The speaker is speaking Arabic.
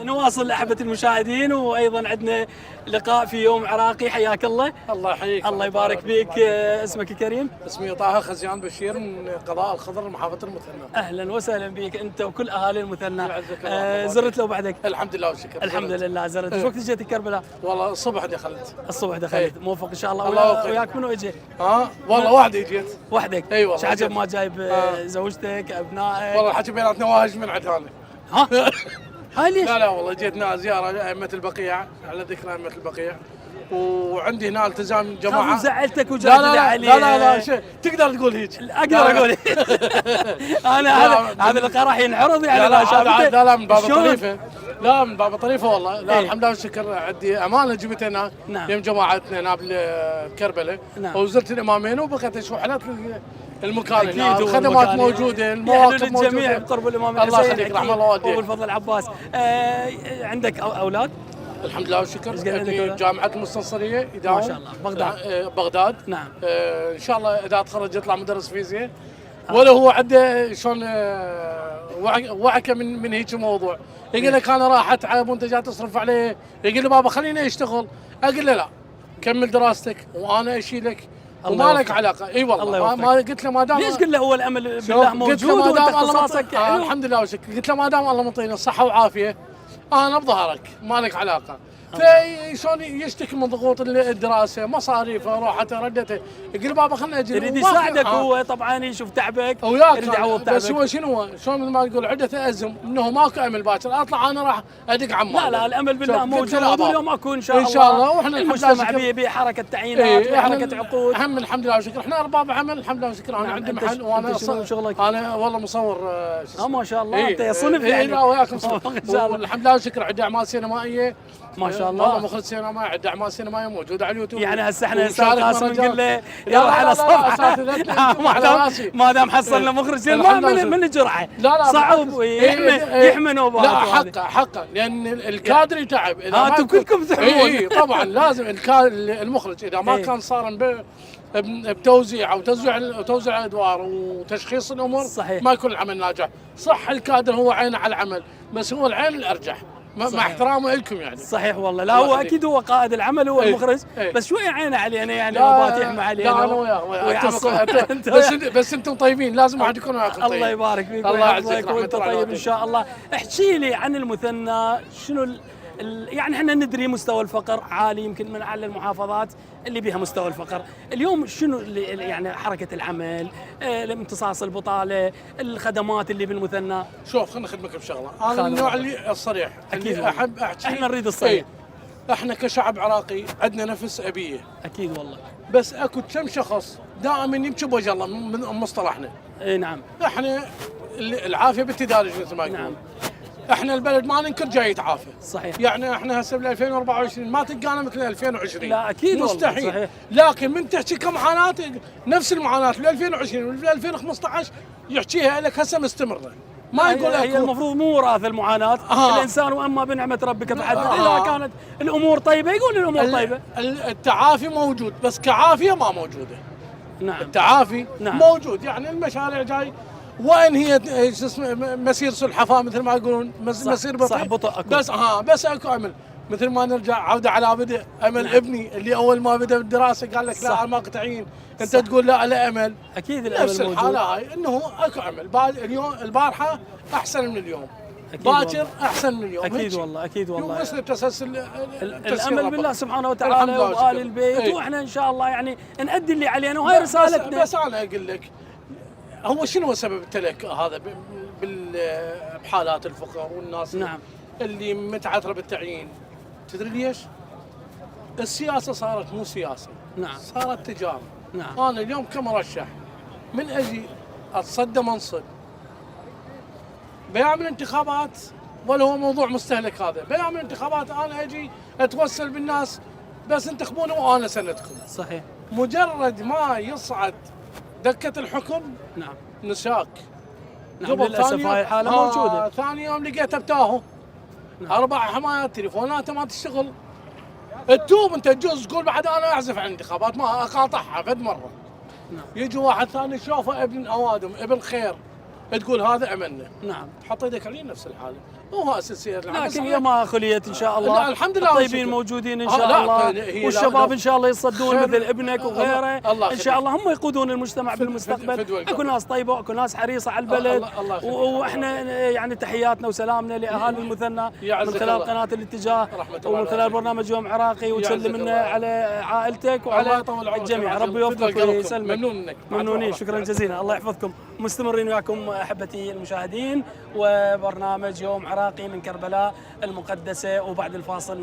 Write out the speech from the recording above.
نواصل أحبة المشاهدين، وأيضا عندنا لقاء في يوم عراقي. حياك الله. الله يحييك. الله يبارك فيك. اسمك الكريم؟ اسمي طه خزيان بشير من قضاء الخضر محافظة المثنى. أهلا وسهلا بك أنت وكل أهالي المثنى. يعزك الله. زرت لو بعدك؟ الحمد لله والشكر. الحمد لله زرت. ايش وقت جيت كربلاء؟ والله الصبح دخلت. الصبح دخلت. موفق إن شاء الله. الله وياك منو اجى؟ والله وحدي جيت. وحدك؟ اي والله. ايش عجب ما جايب زوجتك ابنائك؟ والله الحكي بيناتنا واهج من عند هذا. ها؟ هاي ليش؟ لا والله جيتنا زيارة أئمة البقيع، على ذكر أئمة البقيع، وعندي هنا التزام جماعة. زعلتك وجات لي علي. لا شيء تقدر تقول هيك. اقدر اقول. انا هذا اللقاء راح ينعرض يعني. لا من باب الطريفة. لا من باب الطريفة والله. لا الحمد لله والشكر. عندي أمانة جبت هنا يوم جماعتنا هنا بكربلاء. وزرت الإمامين وبقيت أشوف حالات المكان هنا، الخدمات موجودة، المواقف موجودة. الجميع بقرب الإمام الله يخليك رحمه الله والديك. وابو الفضل العباس. عندك أولاد؟ الحمد لله والشكر. ابني جامعة المستنصرية يداوم. ما شاء الله. بغداد. نعم. ان شاء الله اذا تخرج يطلع مدرس فيزياء. ولا هو عنده شلون وعكه من هيك موضوع. يقول لك انا راح اتعب وانت جاي تصرف عليه. يقول لي بابا خليني اشتغل. اقول له لا كمل دراستك وانا اشيلك وما لك علاقه. اي والله ما قلت له ما دام. ليش قل له هو الامل بالله موجود وانت اختصاصك؟ الحمد لله والشكر. قلت له ما دام الله مطينا الصحه وعافيه انا بظهرك ما لك علاقه. فشلون يشتكي من ضغوط الدراسه، مصاريفه، روحته، ردته. يقول بابا خلنا اجي. يريد يساعدك هو طبعا يشوف تعبك وياك. يريد يعوض تعبك. بس هو شنو شلون مثل ما تقول عده ازم انه ماكو امل باكر اطلع انا راح ادق عمال. لا الامل بالله موجود واليوم اكو ان شاء الله. ان شاء الله. واحنا المجتمع بحركه تعيينات وحركه عقود. اهم الحمد لله والشكر. احنا ارباب عمل الحمد لله والشكر. انا عندي محل وانا شغلك. انا والله مصور. ما شاء الله انت صنف يعني. لا وياك مصور. والحمد لله والشكر. عندي اعمال سينمائيه ما شاء الله. والله مخرج سينمائي. عندي اعمال سينمائيه موجوده على اليوتيوب. يعني هسه احنا استاذ قاسم نقول له يلا على الصفحه. ما دام حصلنا مخرج سينمائي من الجرعه. صعب يحمي نوبات. لا حقا لان الكادر يتعب. انتم كلكم تحمون. اي طبعا لازم المخرج اذا ما كان صارم بتوزيع او توزيع الادوار وتشخيص الامور صحيح. ما يكون العمل ناجح. صح الكادر هو عينه على العمل بس هو العين الارجح. مع احترامه لكم يعني. صحيح والله. لا هو اكيد هو قائد العمل هو المخرج. بس شويه عينه علينا يعني اوقات يحمى علينا. لا انا وياه. بس انتم طيبين لازم واحد يكون وياكم طيب. الله يبارك فيك. الله يعزك وانت طيب ان شاء الله. احكي لي عن المثنى. شنو يعني احنا ندري مستوى الفقر عالي يمكن من اعلى المحافظات اللي بها مستوى الفقر. اليوم شنو يعني حركه العمل، امتصاص البطاله، الخدمات اللي بالمثنى؟ شوف خليني اخدمك بشغله. انا من النوع اللي الصريح اكيد اللي احب احكي. احنا نريد الصريح. احنا كشعب عراقي عندنا نفس ابيه. اكيد والله. بس اكو كم شخص دائما يبكي بوجه الله من مصطلحنا. اي نعم. احنا العافيه بالتدارج مثل ما يقولون. نعم. احنا البلد ما ننكر جاي يتعافى. صحيح. يعني احنا هسه بال 2024 ما تلقانا مثل 2020. لا اكيد مستحيل. صحيح. لكن من تحكي كمعاناه نفس المعاناه في 2020 وفي 2015 يحكيها لك هسه مستمره. ما يقول هي المفروض مو وراث المعاناه. الانسان واما بنعمه ربك فحدث. اذا كانت الامور طيبه يقول الامور طيبه. التعافي موجود بس كعافيه ما موجوده. نعم. التعافي موجود. يعني المشاريع جاي وين هي شو اسمه مسير سلحفاه مثل ما يقولون مسير بطيء. بس اكو امل. مثل ما نرجع عوده على بدء امل. ابني اللي اول ما بدا بالدراسه قال لك لا ما قطعين. انت تقول لا امل. اكيد الامل نفس الحاله هاي انه اكو امل. اليوم البارحه احسن من اليوم. باكر احسن من اليوم. اكيد والله اكيد والله. يوصل تسلسل الامل بالله سبحانه وتعالى وآل البيت. واحنا ان شاء الله يعني نأدي اللي علينا وهاي رسالتنا. بس انا اقول لك هو شنو سبب التلك هذا بحالات الفقر والناس اللي متعثره بالتعيين؟ تدري ليش؟ السياسه صارت مو سياسه. صارت تجاره. انا اليوم كمرشح من اجي اتصدى منصب بيعمل انتخابات ولا هو موضوع مستهلك. هذا بيعمل انتخابات انا اجي اتوسل بالناس بس انتخبوني وانا سندكم. صحيح. مجرد ما يصعد دكه الحكم نساك. للاسف هاي الحاله موجوده. ثاني يوم لقيته بتاهو. 4 حمايات تليفوناته ما تشتغل. تتوب انت تجوز تقول بعد انا اعزف عن الانتخابات ما اقاطعها فد مره. يجي واحد ثاني شوفه ابن اوادم ابن خير تقول هذا املنا. نعم. تحط يدك عليه نفس الحاله. مو اساسيه، لكن هي ما خليت ان شاء الله. لا الحمد لله، الطيبين موجودين ان شاء الله، والشباب ان شاء الله يصدون مثل ابنك وغيره ان شاء الله، هم يقودون المجتمع بالمستقبل. اكو ناس طيبه واكو ناس حريصه على البلد، واحنا يعني تحياتنا وسلامنا لاهالي المثنى من خلال قناه الاتجاه ومن خلال برنامج يوم عراقي، وتسلم لنا على عائلتك وعلى الجميع. ربي يوفقك ويسلمك. ممنونين، شكرا جزيلا، الله يحفظكم. مستمرين وياكم احبتي المشاهدين وبرنامج يوم عراقي من كربلاء المقدسه، وبعد الفاصل